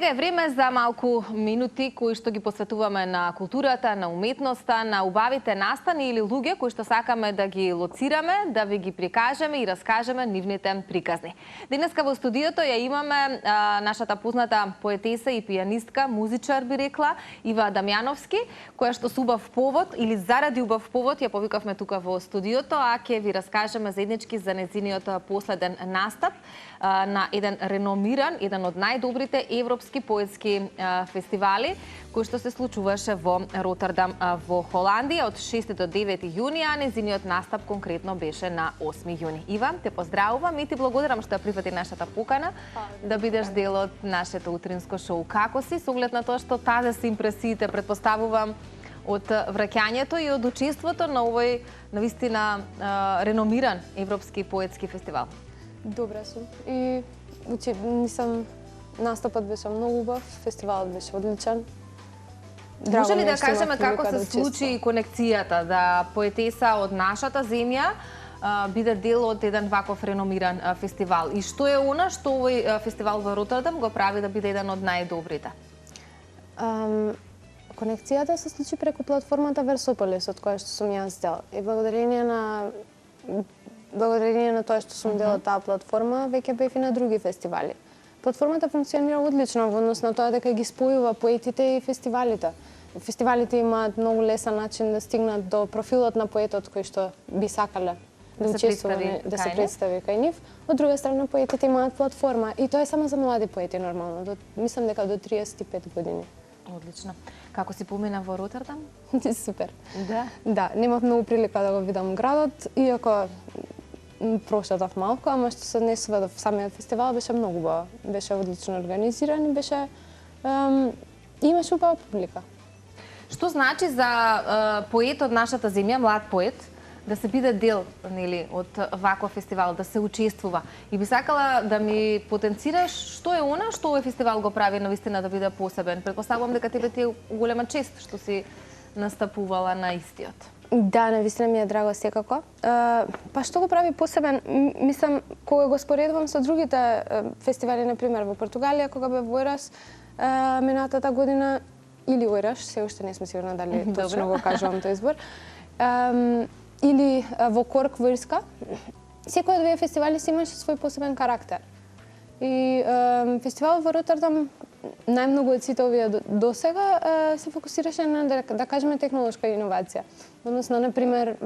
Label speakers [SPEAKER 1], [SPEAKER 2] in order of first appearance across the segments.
[SPEAKER 1] Сега е време за малку минути кои што ги посветуваме на културата, на уметноста, на убавите настани или луѓе кои што сакаме да ги лоцираме, да ви ги прикажеме и раскажеме нивните приказни. Денеска во студиото ја имаме нашата позната поетеса и пијанистка, музичар би рекла, Ива Дамјановски, која што с убав повод или заради убав повод ја повикавме тука во студиото, а ќе ви раскажеме заеднички за нејзиниот последен настап на еден реномиран, еден од најдобрите европски поетски фестивали, кој што се случуваше во Ротердам во Холандија од 6 до 9 јуни, а нејзиниот настап конкретно беше на 8 јуни. Ива, те поздравувам и ти благодарам што ја прифати нашата покана да бидеш дел од нашето утринско шоу. Како си, со оглед на тоа што тазе се импресиите, предпоставувам, од враќањето и од учеството на овој навистина реномиран европски поетски фестивал?
[SPEAKER 2] Добра сум. И настапот беше многу убав, фестивалот беше одличен.
[SPEAKER 1] Може ли да кажеме како се случи конекцијата да поетеса од нашата земја биде дел од еден ваков реномиран фестивал? И што е она што овој фестивал во Ротердам го прави да биде еден од најдобрите?
[SPEAKER 2] Конекцијата се случи преку платформата Версополис, од која што сум јас дел. И благодарение на тоа што сум дел од таа платформа, веќе бев и на други фестивали. Платформата функционира одлично во однос на тоа дека ги спојува поетите и фестивалите. Фестивалите имаат многу лесен начин да стигнат до профилот на поетот кој што би сакале да се представи кај нив. Од друга страна, поетите имаат платформа и тоа е само за млади поети нормално. Мислам дека до 35 години.
[SPEAKER 1] Одлично. Како си помина во Ротердам?
[SPEAKER 2] Супер.
[SPEAKER 1] Да?
[SPEAKER 2] Да, немав многу прилика да го видам градот, иако прошетав малку, ама што се однесува до самиот фестивал беше многу убаво. Беше одлично организиран и беше имаше убава публика.
[SPEAKER 1] Што значи за поет од нашата земја, млад поет, да се биде дел, нели, од ваков фестивал, да се учествува? И би сакала да ми потенцираш што е она што овој фестивал го прави навистина да биде посебен. Предпоставувам дека тебе ти е голема чест што си настапувала на истиот.
[SPEAKER 2] Да, навистина ми е драго секако. Па што го прави посебен? Мислам, кога го споредувам со другите фестивали, например во Португалија, кога бев во Орас минатата година, или Ораш, се уште не сме сигурна дали точно го кажувам тој избор, или во Корк во Ирска, секој од овие фестивали си имаше свој посебен карактер. И фестивалот во Ротердам најмногу од сите овие досега се фокусираше на, да кажеме, технолошка иновација. Односно, например,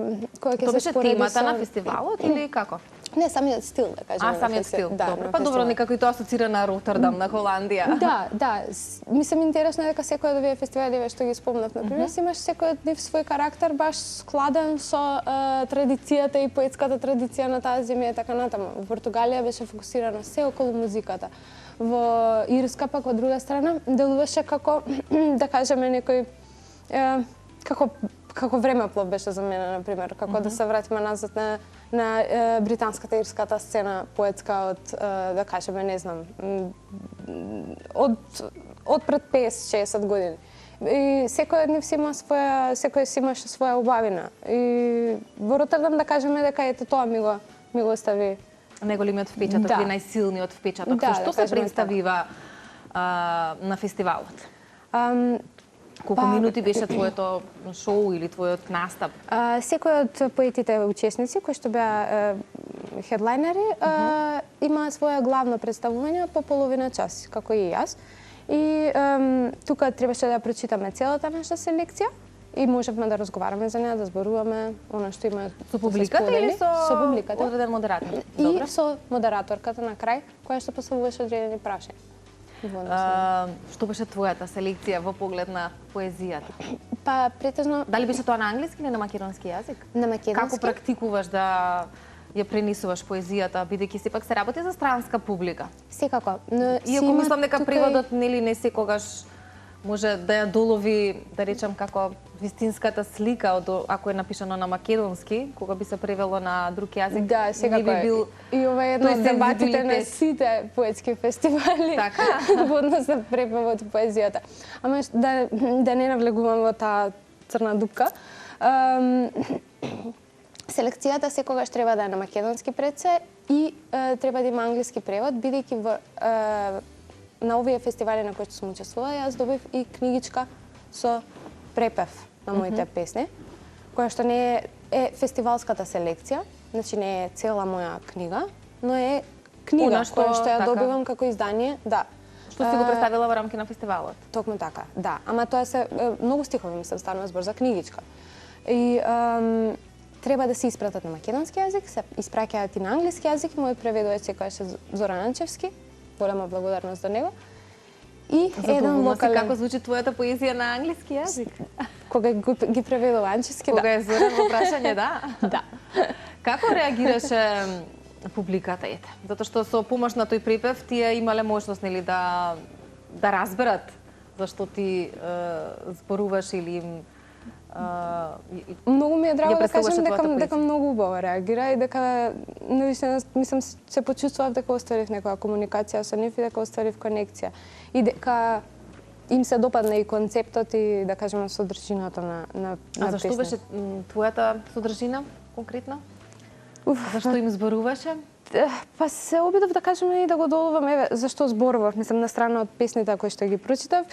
[SPEAKER 2] кога ќе се спореди
[SPEAKER 1] темата на фестивалот или како?
[SPEAKER 2] Не, самиот стил, да кажеме.
[SPEAKER 1] Самиот стил. Добро. Па добро, некако и тоа асоцира на Ротердам, на Холандија.
[SPEAKER 2] Да. Мислам, интересно е дека секој од овие фестивали што ги спомнав, например, имаш секој од нив свој карактер баш складен со традицијата и поетската традиција на таа земја и така натаму. Во Португалија беше фокусирано се околу музиката. Во Ирска, пак, од друга страна, делуваше како, да кажеме, некој како времеплов беше за мене, например, како да се вратиме назад на британската ирската сцена поетска од, да кажеме, не знам, од пред 50-60 години. И секој од нив си имаше своја убавина. И во Ротердам, да кажеме, дека ете тоа ми го остави
[SPEAKER 1] најголемиот впечаток или најсилниот впечаток. Што се представива на фестивалот? Колку минути беше твоето шоу или твојот настап?
[SPEAKER 2] Секој од поетите учесници кои што беа хедлайнери има своја главно представување по половина час, како и јас. И тука требаше да прочитаме целата наша селекција и можевме да разговараме за неа, да зборуваме она што има
[SPEAKER 1] со публиката или со
[SPEAKER 2] публиката,
[SPEAKER 1] одреден модератор?
[SPEAKER 2] И со модераторката на крај, која што поставуваше одредени прашања.
[SPEAKER 1] Што беше твојата селекција во поглед на поезијата?
[SPEAKER 2] Па, претежно...
[SPEAKER 1] Дали беше тоа на англиски или на македонски јазик?
[SPEAKER 2] На македонски.
[SPEAKER 1] Како практикуваш да ја пренесуваш поезијата, бидејќи сепак се работи за странска публика?
[SPEAKER 2] Секако.
[SPEAKER 1] Иако мислам дека преводот нели не секогаш може да ја долови, да речам, како вистинската слика од ако е напишано на македонски, кога би се превело на друг јазик.
[SPEAKER 2] Да, секако е. И ова е едно од дебатите на сите поетски фестивали во однос на преводот и поезијата. Ама да не навлегувам во таа црна дупка. Селекцијата секогаш треба да е на македонски пред се и треба да има англиски превод, бидејќи на овие фестивали на кои што сум учествувала, јас добив и книгичка со препев на моите песни, која што не е фестивалската селекција, значи не е цела моја книга, но е книга која што ја добивам како издание, да.
[SPEAKER 1] Што си го представила во рамки на фестивалот?
[SPEAKER 2] Токму така, да. Ама тоа се многу стихови, мислам, станува збор за книгичка. И треба да се испратат на македонски јазик, се испраќаат и на англиски јазик, мојот преведувач кој е Зоран Анчевски, голема благодарност за него. И еден локален...
[SPEAKER 1] Како звучи твојата поезија на англиски јазик?
[SPEAKER 2] Кога ги преведува Анчевски, да.
[SPEAKER 1] Кога е Зоран во прашање, да?
[SPEAKER 2] Да.
[SPEAKER 1] Како реагираше публиката, ете? Затоа што со помош на тој препев тие имале можност, нели, да разберат зашто ти зборуваш или им
[SPEAKER 2] многу ми е драго да кажам дека многу убаво реагира и дека навистина мислам се почувствував дека остварив некоја комуникација со нив и дека остварив конекција и дека им се допадна и концептот и да кажеме содржината на
[SPEAKER 1] А зашто беше твојата содржина конкретно? Зашто им зборуваше?
[SPEAKER 2] Па се обидов да кажеме и да го доловам, еве, зашто зборував, мислам на страна од песните кои што ги прочитав,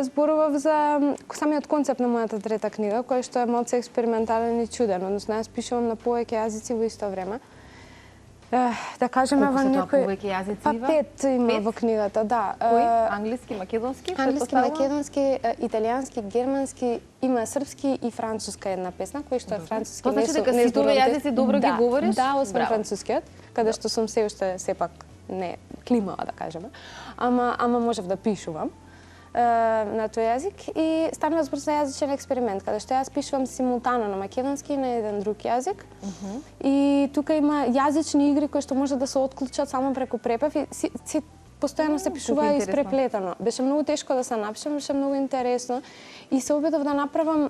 [SPEAKER 2] зборував за самиот концепт на мојата трета книга, кој што е малце експериментален и чуден, односно јас пишувам на повеќе јазици во исто време. Да кажеме
[SPEAKER 1] во некој повеќе јазици
[SPEAKER 2] па 5 има во книгата, да.
[SPEAKER 1] Кои? Англиски, македонски?
[SPEAKER 2] Англиски, македонски, италијански, германски, има српски и француска една песна, кој што е француски.
[SPEAKER 1] Тоа значи дека сите овие јазици добро ги говориш?
[SPEAKER 2] Да, освен францускиот, каде што сум се уште сепак не климава да кажеме. Ама можев да пишувам на тој јазик и станува збор за јазичен експеримент, каде што јас пишувам симултано на македонски и на еден друг јазик. И тука има јазични игри кои што може да се отклучат само преку препев и постојано се пишува испреплетано. Беше многу тешко да се напишам, беше многу интересно и се обидов да направам,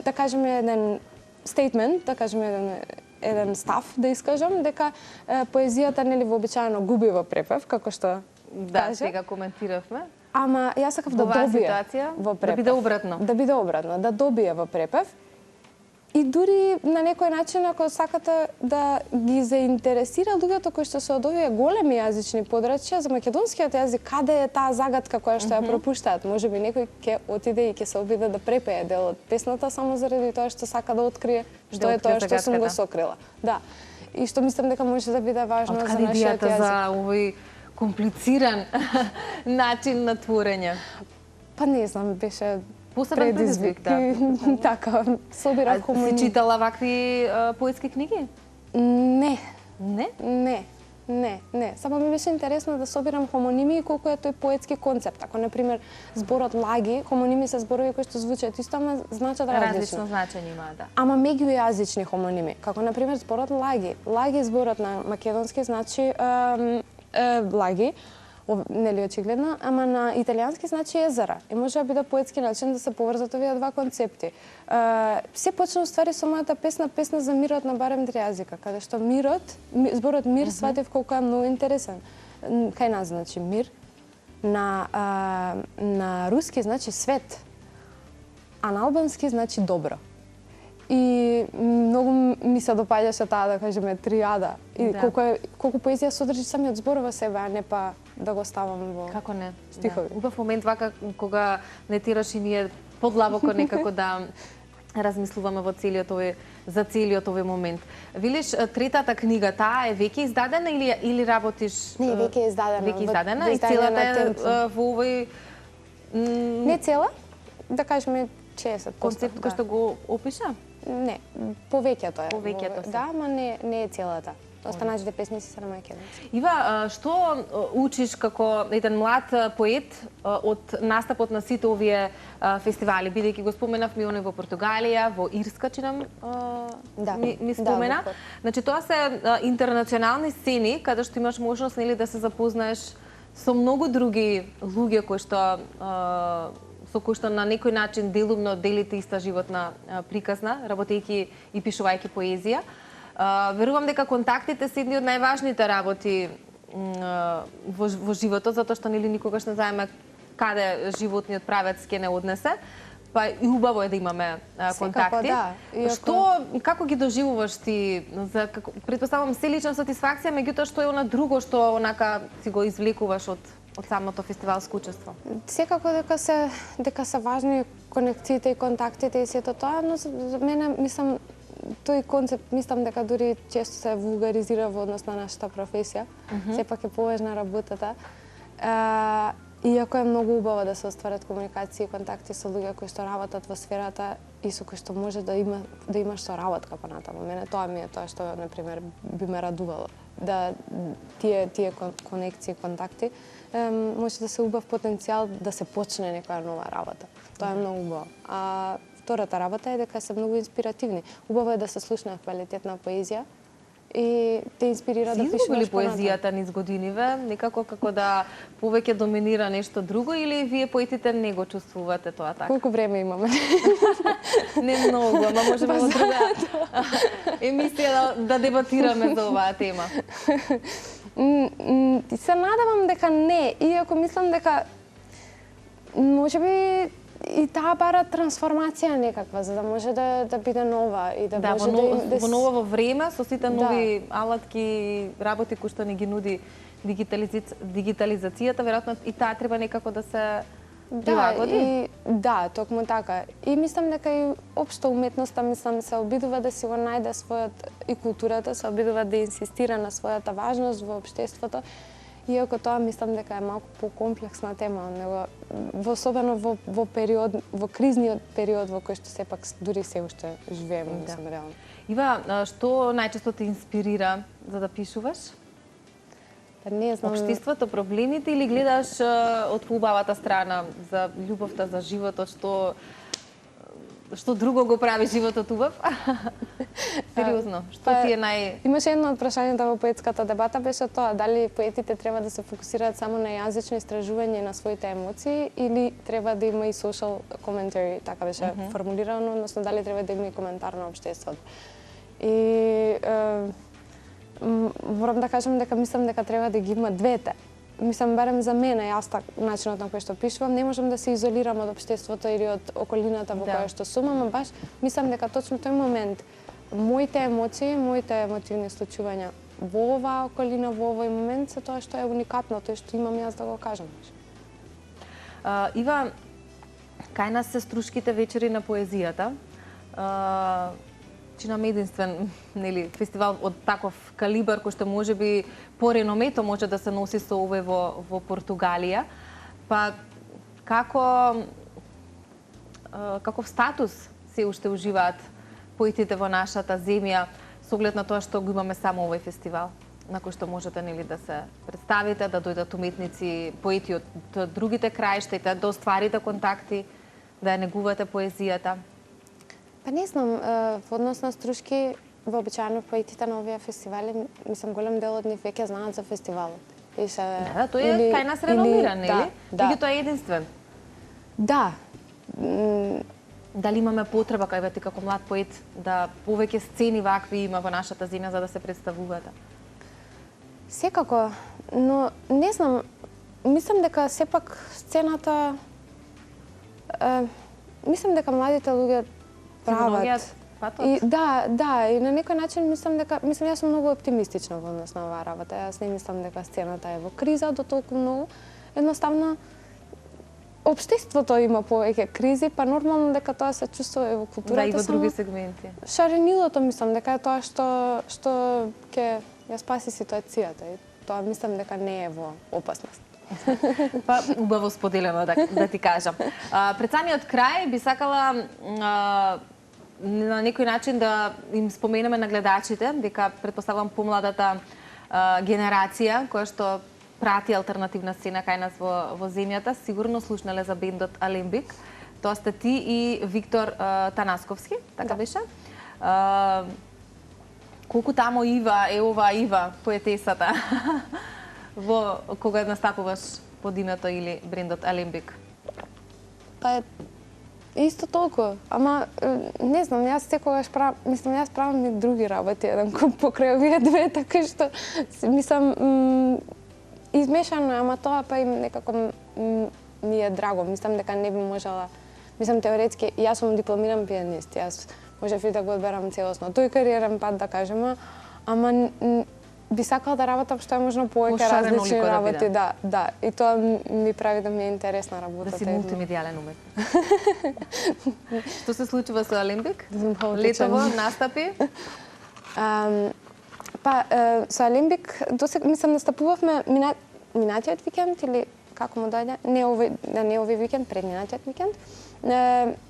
[SPEAKER 2] да кажеме, еден стейтмент, да кажеме еден став да искажам дека поезијата нели вообичаено губи во препев, како што
[SPEAKER 1] да, сега коментиравме.
[SPEAKER 2] Ама јас сакав да добие во препев.
[SPEAKER 1] Да биде обратно.
[SPEAKER 2] Да биде обратно, да добие во препев. И дури на некој начин, ако сакате да ги заинтересира луѓето кои што се од овие големи јазични подрачја за македонскиот јазик, каде е таа загадка која што ја пропуштаат? Можеби некој ќе отиде и ќе се обиде да препее дел од песната само заради тоа што сака да открие што е тоа што сум го сокрила. Да. И што мислам дека може да биде важно за нашиот јазик.
[SPEAKER 1] За овој комплициран начин на творење?
[SPEAKER 2] Па не знам, беше
[SPEAKER 1] посебен предизвик, да.
[SPEAKER 2] Така, собирав
[SPEAKER 1] хомоними. Си читала вакви поетски книги?
[SPEAKER 2] Не.
[SPEAKER 1] Не?
[SPEAKER 2] Не. Само ми беше интересно да собирам хомоними и колку е тој поетски концепт. Ако, например, зборот лаги, хомоними се зборови кои што звучат исто, ама значат различно.
[SPEAKER 1] Различно значење има, да.
[SPEAKER 2] Ама меѓујазични хомоними. Како, например, зборот лаги. Лаги зборот на македонски значи лаги, нели очигледно, ама на италијански значи езера. И може да биде поетски начин да се поврзат овие два концепти. Се почна уствари со мојата песна за мирот на барем три јазика, каде што мирот, зборот мир сватев колку е многу интересен. Кај нас значи мир, на руски значи свет, а на албански значи добро. И многу ми се допаѓаше таа, да кажеме, тријада. И колку поезија содржи самиот збор во себе, а не па да го ставам во
[SPEAKER 1] како не
[SPEAKER 2] стихови.
[SPEAKER 1] Убав момент вака кога не тираш и ние подлабоко некако да размислуваме во за целиот овој момент. Велиш третата книга, таа е веќе издадена или работиш?
[SPEAKER 2] Не, веќе е издадена.
[SPEAKER 1] Веќе издадена и целата е во овој
[SPEAKER 2] не цела, да кажеме 60%.
[SPEAKER 1] Концепт кој што го опиша?
[SPEAKER 2] Не, повеќето е.
[SPEAKER 1] Повеќето се.
[SPEAKER 2] Да, ама не е целата. Останатите песни се на македонски.
[SPEAKER 1] Ива, што учиш како еден млад поет од настапот на сите овие фестивали, бидејќи го споменавме оној во Португалија, во Ирска, чинам ми спомена. Значи тоа се интернационални сцени каде што имаш можност нели да се запознаеш со многу други луѓе кои што со кои што на некој начин делумно делите иста животна приказна, работејќи и пишувајќи поезија. Верувам дека контактите се едни од најважните работи во животот, затоа што нели никогаш не знаеме каде животниот правец ќе не однесе. Па и убаво е да имаме контакти. Како ги доживуваш ти? Претпоставувам се лична сатисфакција, меѓутоа што е она друго што онака си го извлекуваш од од самото фестивалско учество?
[SPEAKER 2] Секако дека се важни конекциите и контактите и сето тоа, но за мене мислам тој концепт мислам дека дури често се вулгаризира во однос на нашата професија. Сепак е поважна работата. Иако е многу убаво да се остварат комуникации и контакти со луѓе кои што работат во сферата и со кои што може да имаш соработка понатаму. Мене тоа ми е тоа што на пример би ме радувало, да тие конекции и контакти може да се убав потенцијал да се почне некоја нова работа. Тоа е многу убаво. А втората работа е дека се многу инспиративни. Убаво е да се слушне квалитетна поезија и те инспирира да пишуваш
[SPEAKER 1] поезијата низ годиниве, некако како да повеќе доминира нешто друго или вие поетите не го чувствувате тоа така?
[SPEAKER 2] Колку време имаме?
[SPEAKER 1] Не многу, ама можеме во друга емисија да дебатираме за оваа тема.
[SPEAKER 2] Се надевам дека не, иако мислам дека можеби и таа бара трансформација некаква, за да може да биде нова и да може
[SPEAKER 1] во ново време со сите нови алатки и работи кои што ни ги нуди дигитализацијата, веројатно и таа треба некако да се прилагоди.
[SPEAKER 2] Да, токму така. И мислам дека и општо уметноста се обидува да си го најде својот и културата се обидува да инсистира на својата важност во општеството. Иако тоа мислам дека е малку покомплексна тема, него особено во кризниот период во кој што сепак дури се уште живееме, мислам реално.
[SPEAKER 1] Ива, што најчесто те инспирира за да пишуваш?
[SPEAKER 2] Па не знам.
[SPEAKER 1] Општеството, проблемите или гледаш од поубавата страна за љубовта, за животот, што друго го прави животот убав? Сериозно, што ти е
[SPEAKER 2] Имаше едно од прашањата во поетската дебата, беше тоа, дали поетите треба да се фокусираат само на јазично истражување на своите емоции или треба да има и social commentary, така беше формулирано, односно дали треба да има и коментар на општеството. И морам да кажам дека мислам дека треба да ги има двете. Мислам, барем за мене, јас начинот на кој што пишувам, не можам да се изолирам од општеството или од околината во која што сум, ама баш мислам дека точно тој момент, моите емоции, моите емотивни случувања во оваа околина, во овој момент се тоа што е уникатно, тоа што имам јас да го кажам.
[SPEAKER 1] Ива, кај нас се струшките вечери на поезијата. Чинам единствен фестивал од таков калибар кој што можеби по реномето може да се носи со овој во Португалија. Па каков статус се уште уживаат поетите во нашата земја со оглед на тоа што го имаме само овој фестивал на кој што можете да се представите, да дојдат уметници, поети од другите краишта, да остварите контакти, да ја негувате поезијата?
[SPEAKER 2] Па не знам, во однос на струшки, вообичаено поетите на овие фестивали, мислам голем дел од нив веќе знаат за фестивалот.
[SPEAKER 1] Да, тој е кај нас реномиран, нели? Меѓутоа е единствен.
[SPEAKER 2] Да.
[SPEAKER 1] Дали имаме потреба кај ти како млад поет да повеќе сцени вакви има во нашата земја за да се представувате?
[SPEAKER 2] Секако, но не знам, мислам дека сепак сцената мислам дека младите луѓе прават. И да, и на некој начин мислам јас сум многу оптимистична во однос на оваа работа. Јас не мислам дека сцената е во криза до толку многу. Едноставно општеството има повеќе кризи, па нормално дека тоа се чувствува и во културата.
[SPEAKER 1] Да, и во други сегменти.
[SPEAKER 2] Шаренилото мислам дека е тоа што ќе ја спаси ситуацијата и тоа мислам дека не е во опасност.
[SPEAKER 1] Па, убаво споделено, да ти кажам. Пред самиот крај би сакала на некој начин да им споменеме на гледачите дека претпоставувам помладата генерација која што прати алтернативна сцена кај нас во земјата, сигурно слушнале за бендот Алембик. Тоа сте ти и Виктор Танасковски, така беше? Колку тамо Ива е ова Ива, поетесата, во кога настапуваш под името или брендот Алембик?
[SPEAKER 2] Па исто толку, ама не знам, јас секогаш правам и други работи, еден куп покрај овие две, така што мислам измешано, ама тоа па им некако ми е драго. Мислам дека не би можела, мислам теоретски, јас сум дипломиран пианист, јас можев и да го одберам целосно тој кариерен пат, да кажеме, ама би сакала да работам што е можно повеќе
[SPEAKER 1] Пошарено
[SPEAKER 2] различни
[SPEAKER 1] лико да
[SPEAKER 2] работи,
[SPEAKER 1] биде.
[SPEAKER 2] да, да. И тоа ми прави да ми е интересна работата.
[SPEAKER 1] Да си мултимедијален уметник. Што се случува со Алимбик?
[SPEAKER 2] Да сум хаотичен.
[SPEAKER 1] Летово, настапи?
[SPEAKER 2] Со Алимбик, мислам, настапувавме минатиот викенд или како му дојде? Не овој викенд, предминатиот викенд.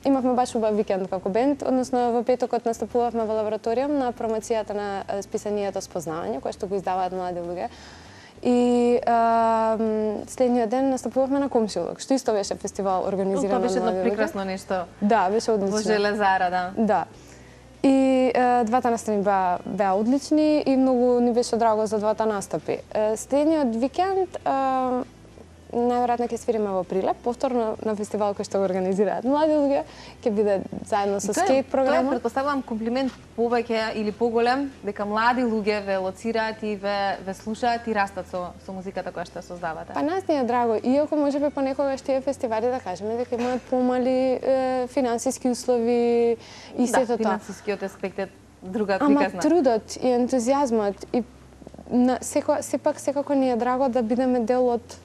[SPEAKER 2] Имавме баш убав викенд како бенд, односно во петокот настапувавме во лабораториум на промоцијата на списанието Спознавање, кое што го издаваат млади луѓе. И следниот ден настапувавме на Комшилок, што исто беше фестивал организиран
[SPEAKER 1] Тоа беше
[SPEAKER 2] од
[SPEAKER 1] едно
[SPEAKER 2] млади луѓе.
[SPEAKER 1] прекрасно нешто.
[SPEAKER 2] Да, беше одлично.
[SPEAKER 1] Во Железара, да.
[SPEAKER 2] Да. И двата настани беа одлични и многу ни беше драго за двата настапи. Следниот викенд најверојатно ќе свириме во Прилеп, повторно на фестивал кој што го организираат млади луѓе, ќе биде заедно со скейт
[SPEAKER 1] Тоа
[SPEAKER 2] програма.
[SPEAKER 1] е, предпоставувам, комплимент повеќе или поголем, дека млади луѓе ве лоцираат и ве слушаат и растат со музиката која што ја создавате.
[SPEAKER 2] Па нас ни е драго, иако можеби понекогаш тие фестивали да кажеме дека имаат помали финансиски услови и сето тоа.
[SPEAKER 1] Финансискиот аспект е друга
[SPEAKER 2] Ама
[SPEAKER 1] приказна.
[SPEAKER 2] трудот и ентузијазмот и сепак секако ни е драго да бидеме дел од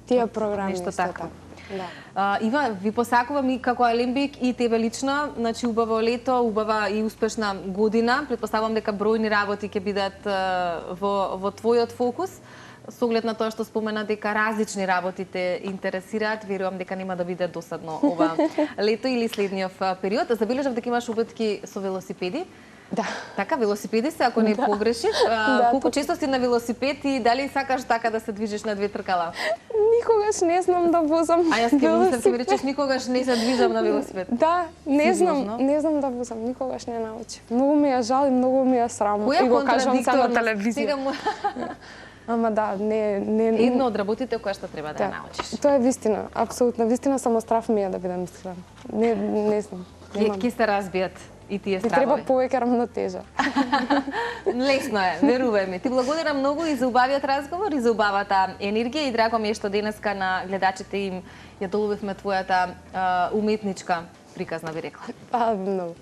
[SPEAKER 2] тие програми.
[SPEAKER 1] Нешто
[SPEAKER 2] исто
[SPEAKER 1] такво.
[SPEAKER 2] Да.
[SPEAKER 1] Ива, ви посакувам и како Алимбик и тебе лично, значи убаво лето, убава и успешна година. Предпоставувам дека бројни работи ќе бидат во твојот фокус. Со оглед на тоа што спомена дека различни работи те интересираат, верувам дека нема да биде досадно ова лето или следниот период. Забележав дека имаш убавки со велосипеди.
[SPEAKER 2] Да.
[SPEAKER 1] Така, велосипеди се, ако не погрешиш. Колку често си на велосипед и дали сакаш така да се движиш на две тркала?
[SPEAKER 2] Никогаш не знам да возам.
[SPEAKER 1] А јас ќе мислам, ќе ми речеш, никогаш не се движам на велосипед.
[SPEAKER 2] Да,
[SPEAKER 1] Сигурно?
[SPEAKER 2] не знам да возам, никогаш не научив. Многу ми е жал и многу ми е срам.
[SPEAKER 1] Која
[SPEAKER 2] И го кажам се на
[SPEAKER 1] контрадикторност?
[SPEAKER 2] телевизија.
[SPEAKER 1] Сега му...
[SPEAKER 2] Ама да, не
[SPEAKER 1] Едно од работите која што треба да ја научиш.
[SPEAKER 2] Тоа е вистина, апсолутно вистина, само страф ми е да бидам искрена. Не знам. Немам.
[SPEAKER 1] Ќе се разбијат и тие
[SPEAKER 2] Ми треба
[SPEAKER 1] стравови.
[SPEAKER 2] повеќе рамнотежа.
[SPEAKER 1] Лесно е, верувај ми. Ти благодарам многу и за убавиот разговор и за убавата енергија и драго ми е што денеска на гледачите им ја доловивме твојата уметничка приказна, би рекла.
[SPEAKER 2] Па, многу.